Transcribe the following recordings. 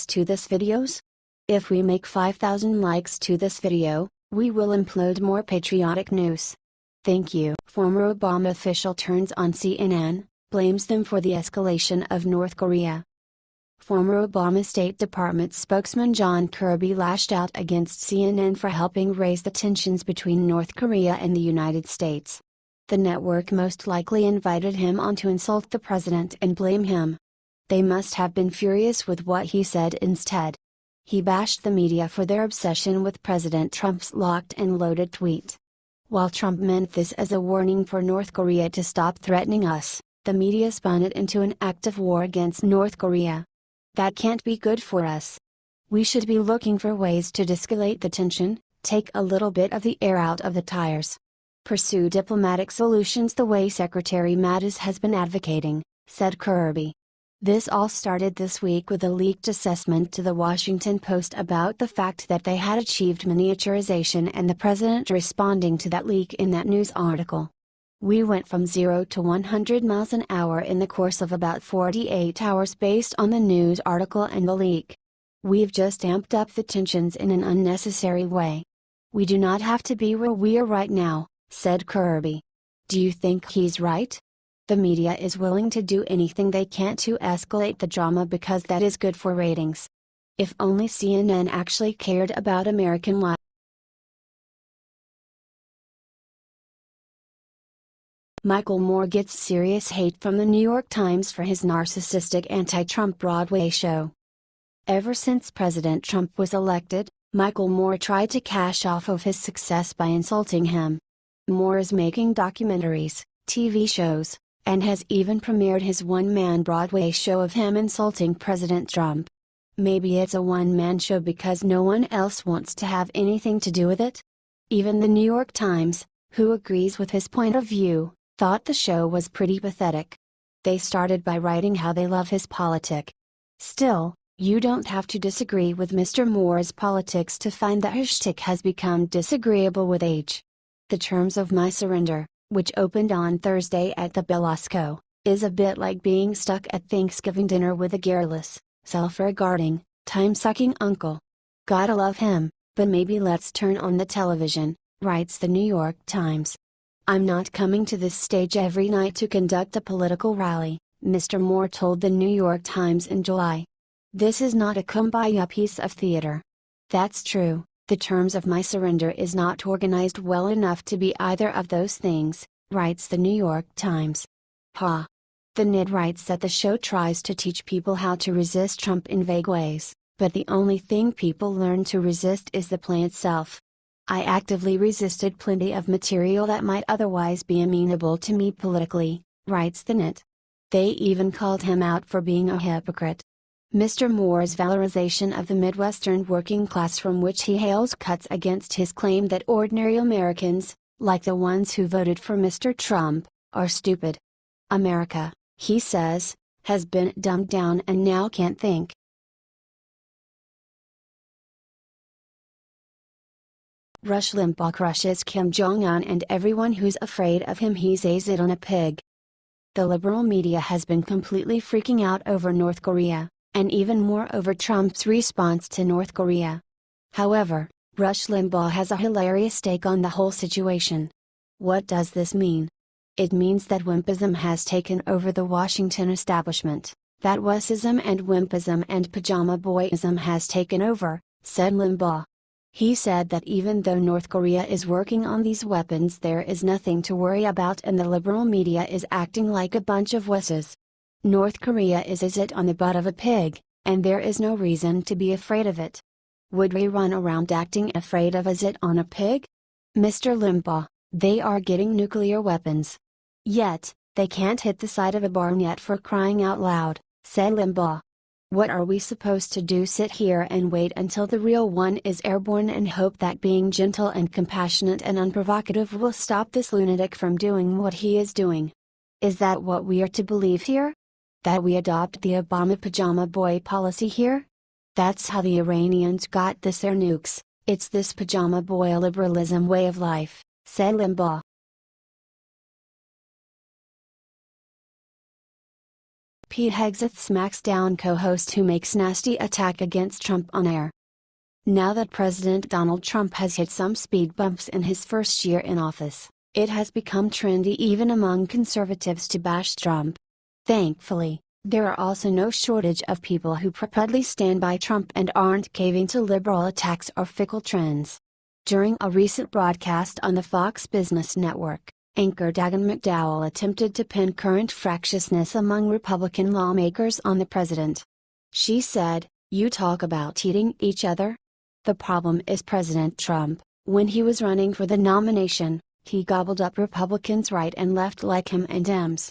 likes to this videos? If we make 5,000 likes to this video, we will upload more patriotic news. Thank you. Former Obama official turns on CNN, blames them for the escalation of North Korea. Former Obama State Department spokesman John Kirby lashed out against CNN for helping raise the tensions between North Korea and the United States. The network most likely invited him on to insult the president and blame him. They must have been furious with what he said instead. He bashed the media for their obsession with President Trump's locked and loaded tweet. While Trump meant this as a warning for North Korea to stop threatening us, the media spun it into an active war against North Korea. That can't be good for us. We should be looking for ways to de-escalate the tension, take a little bit of the air out of the tires. Pursue diplomatic solutions the way Secretary Mattis has been advocating, said Kirby. This all started this week with a leaked assessment to the Washington Post about the fact that they had achieved miniaturization and the president responding to that leak in that news article. We went from 0 to 100 miles an hour in the course of about 48 hours based on the news article and the leak. We've just amped up the tensions in an unnecessary way. We do not have to be where we are right now, said Kirby. Do you think he's right? The media is willing to do anything they can to escalate the drama because that is good for ratings. If only CNN actually cared about American life. Michael Moore gets serious hate from the New York Times for his narcissistic anti-Trump Broadway show. Ever since President Trump was elected, Michael Moore tried to cash off of his success by insulting him. Moore is making documentaries, TV shows, and has even premiered his one-man Broadway show of him insulting President Trump. Maybe it's a one-man show because no one else wants to have anything to do with it? Even the New York Times, who agrees with his point of view, thought the show was pretty pathetic. They started by writing how they love his politic. Still, you don't have to disagree with Mr. Moore's politics to find that his shtick has become disagreeable with age. The Terms of My Surrender, which opened on Thursday at the Belasco, is a bit like being stuck at Thanksgiving dinner with a garrulous, self-regarding, time-sucking uncle. Gotta love him, but maybe let's turn on the television, writes the New York Times. I'm not coming to this stage every night to conduct a political rally, Mr. Moore told the New York Times in July. This is not a kumbaya piece of theater. That's true, the Terms of My Surrender is not organized well enough to be either of those things, writes the New York Times. Ha! The NID writes that the show tries to teach people how to resist Trump in vague ways, but the only thing people learn to resist is the play itself. I actively resisted plenty of material that might otherwise be amenable to me politically, writes the NIT. They even called him out for being a hypocrite. Mr. Moore's valorization of the Midwestern working class from which he hails cuts against his claim that ordinary Americans, like the ones who voted for Mr. Trump, are stupid. America, he says, has been dumbed down and now can't think. Rush Limbaugh crushes Kim Jong-un and everyone who's afraid of him, he says it on a pig. The liberal media has been completely freaking out over North Korea, and even more over Trump's response to North Korea. However, Rush Limbaugh has a hilarious take on the whole situation. What does this mean? It means that wimpism has taken over the Washington establishment, that wussism and wimpism and pajama boyism has taken over, said Limbaugh. He said that even though North Korea is working on these weapons, there is nothing to worry about and the liberal media is acting like a bunch of wusses. North Korea is a zit on the butt of a pig, and there is no reason to be afraid of it. Would we run around acting afraid of a zit on a pig? Mr. Limbaugh, they are getting nuclear weapons. Yet, they can't hit the side of a barn yet, for crying out loud, said Limbaugh. What are we supposed to do, sit here and wait until the real one is airborne and hope that being gentle and compassionate and unprovocative will stop this lunatic from doing what he is doing? Is that what we are to believe here? That we adopt the Obama pajama boy policy here? That's how the Iranians got this air nukes, it's this pajama boy liberalism way of life, said Limbaugh. Pete Hagseth smacks down co-host who makes nasty attack against Trump on air. Now that President Donald Trump has hit some speed bumps in his first year in office, it has become trendy even among conservatives to bash Trump. Thankfully, there are also no shortage of people who proudly stand by Trump and aren't caving to liberal attacks or fickle trends. During a recent broadcast on the Fox Business Network, anchor Dagen McDowell attempted to pin current fractiousness among Republican lawmakers on the president. She said, "You talk about eating each other? The problem is President Trump. When he was running for the nomination, he gobbled up Republicans right and left like him and Dems.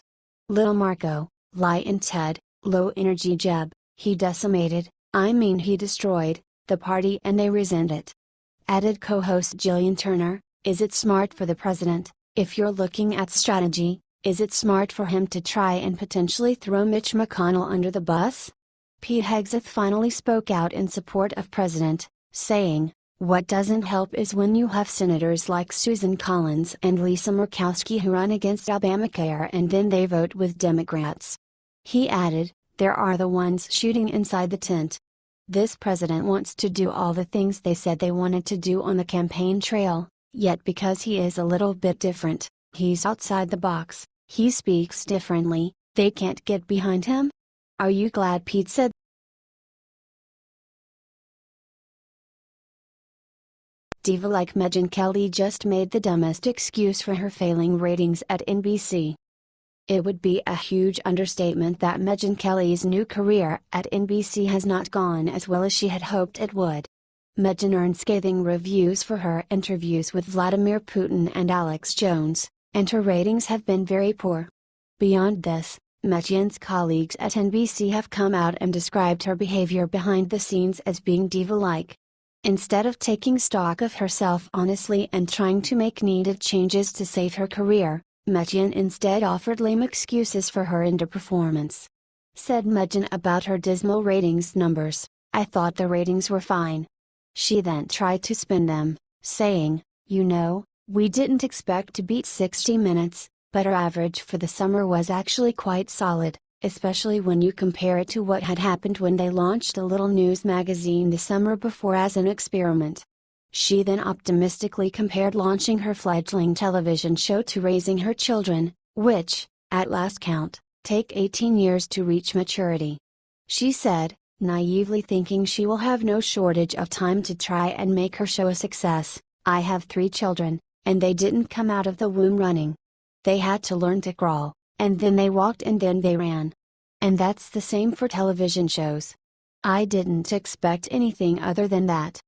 Little Marco, Lie and Ted, low energy Jeb, he decimated, he destroyed, the party and they resent it." Added co-host Jillian Turner, "Is it smart for the president, if you're looking at strategy, is it smart for him to try and potentially throw Mitch McConnell under the bus?" Pete Hagseth finally spoke out in support of President, saying, "What doesn't help is when you have senators like Susan Collins and Lisa Murkowski who run against Obamacare and then they vote with Democrats." He added, "There are the ones shooting inside the tent. This president wants to do all the things they said they wanted to do on the campaign trail, yet because he is a little bit different, he's outside the box, he speaks differently, they can't get behind him? Are you glad Pete said?" Diva like Megyn Kelly just made the dumbest excuse for her failing ratings at NBC. It would be a huge understatement that Megyn Kelly's new career at NBC has not gone as well as she had hoped it would. Megyn earned scathing reviews for her interviews with Vladimir Putin and Alex Jones, and her ratings have been very poor. Beyond this, Megyn's colleagues at NBC have come out and described her behavior behind the scenes as being diva-like. Instead of taking stock of herself honestly and trying to make needed changes to save her career, Megyn instead offered lame excuses for her underperformance. Said Megyn about her dismal ratings numbers, "I thought the ratings were fine." She then tried to spin them, saying, "We didn't expect to beat 60 Minutes, but our average for the summer was actually quite solid, especially when you compare it to what had happened when they launched a little news magazine the summer before as an experiment." She then optimistically compared launching her fledgling television show to raising her children, which, at last count, take 18 years to reach maturity. She said, naively thinking she will have no shortage of time to try and make her show a success, "I have 3 children, and they didn't come out of the womb running. They had to learn to crawl, and then they walked and then they ran. And that's the same for television shows. I didn't expect anything other than that.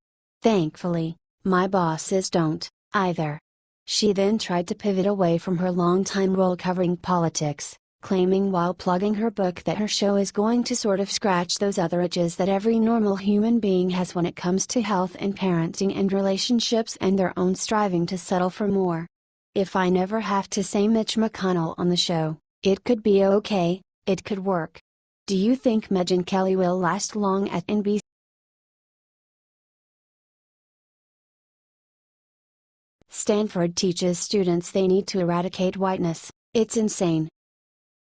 Thankfully, my bosses don't, either." She then tried to pivot away from her longtime role covering politics, claiming while plugging her book that her show is going to sort of scratch those other itches that every normal human being has when it comes to health and parenting and relationships and their own striving to settle for more. "If I never have to say Mitch McConnell on the show, it could be okay, it could work." Do you think Megyn Kelly will last long at NBC? Stanford teaches students they need to eradicate whiteness, it's insane.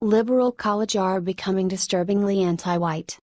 Liberal colleges are becoming disturbingly anti-white.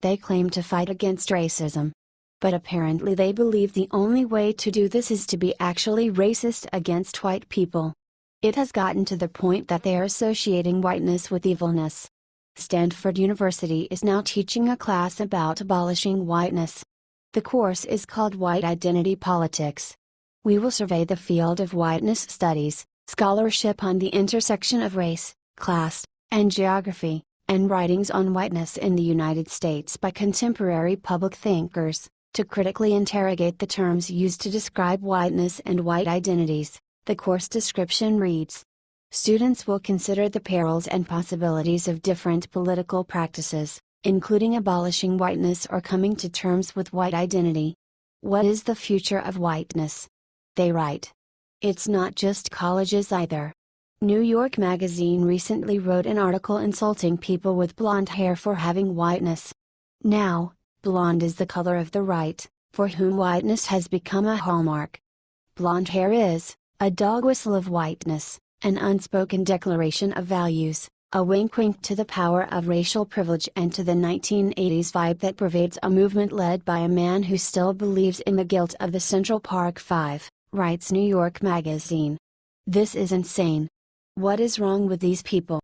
They claim to fight against racism. But apparently they believe the only way to do this is to be actually racist against white people. It has gotten to the point that they are associating whiteness with evilness. Stanford University is now teaching a class about abolishing whiteness. The course is called White Identity Politics. We will survey the field of whiteness studies, scholarship on the intersection of race, class, and geography, and writings on whiteness in the United States by contemporary public thinkers, to critically interrogate the terms used to describe whiteness and white identities. The course description reads: students will consider the perils and possibilities of different political practices, including abolishing whiteness or coming to terms with white identity. What is the future of whiteness? They write. It's not just colleges either. New York Magazine recently wrote an article insulting people with blonde hair for having whiteness. Now, blonde is the color of the right, for whom whiteness has become a hallmark. Blonde hair is a dog whistle of whiteness, an unspoken declaration of values, A wink-wink to the power of racial privilege and to the 1980s vibe that pervades a movement led by a man who still believes in the guilt of the Central Park Five, writes New York Magazine. This is insane. What is wrong with these people?